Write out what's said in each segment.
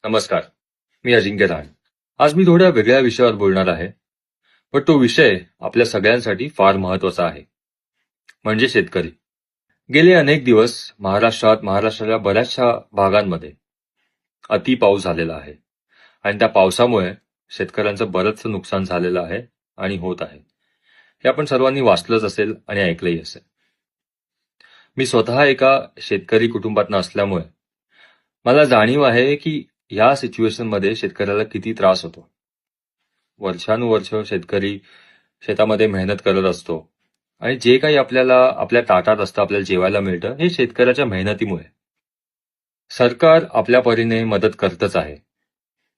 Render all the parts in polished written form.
नमस्कार. मी अजिंक्य राहण. आज मी थोड्या वेगळ्या विषयावर बोलणार आहे, पण तो विषय आपल्या सगळ्यांसाठी फार महत्वाचा आहे, म्हणजे शेतकरी. गेले अनेक दिवस महाराष्ट्राच्या बऱ्याचशा भागांमध्ये अति पाऊस झालेला आहे आणि त्या पावसामुळे शेतकऱ्यांचं बरंचसं नुकसान झालेलं आहे आणि होत आहे. हे आपण सर्वांनी वाचलंच असेल आणि ऐकलंही असेल. मी स्वतः एका शेतकरी कुटुंबातनं असल्यामुळे मला जाणीव आहे की या सिच्युएशनमध्ये शेतकऱ्याला किती त्रास होतो. वर्षानुवर्ष शेतकरी शेतामध्ये मेहनत करत असतो आणि जे काही आपल्याला आपल्या ताटात असतं, आपल्याला जेवायला मिळतं, हे शेतकऱ्याच्या मेहनतीमुळे. सरकार आपल्या परीने मदत करतच आहे,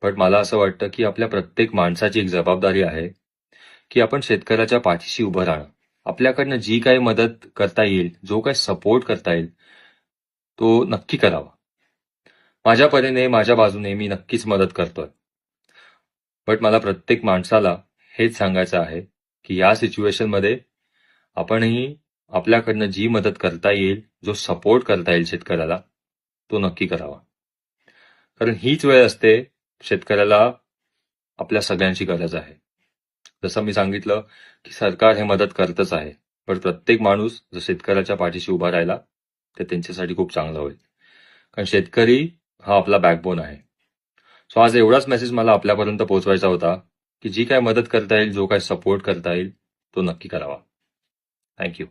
पण मला असं वाटतं की आपल्या प्रत्येक माणसाची एक जबाबदारी आहे की आपण शेतकऱ्याच्या पाठीशी उभं राहणं. आपल्याकडनं जी काही मदत करता येईल, जो काही सपोर्ट करता येईल, तो नक्की करावा. माझ्या परीने, माझ्या बाजूने मी नक्कीच मदत करतोय. बट मला प्रत्येक माणसाला हेच सांगायचं आहे की या सिच्युएशनमध्ये आपणही आपल्याकडनं जी मदत करता येईल, जो सपोर्ट करता येईल शेतकऱ्याला, तो नक्की करावा. कारण हीच वेळ असते शेतकऱ्याला आपल्या सगळ्यांची गरज आहे. जसं मी सांगितलं की सरकार हे मदत करतच आहे, पण प्रत्येक माणूस जर शेतकऱ्याच्या पाठीशी उभा राहिला तर त्यांच्यासाठी खूप चांगलं होईल. कारण शेतकरी हा आपला बॅकबोन आहे. सो आज एवढाच मेसेज मला आपल्यापर्यंत पोहोचवायचा होता की जी काय मदत करता येईल, जो काय सपोर्ट करता येईल, तो नक्की करावा. थँक्यू.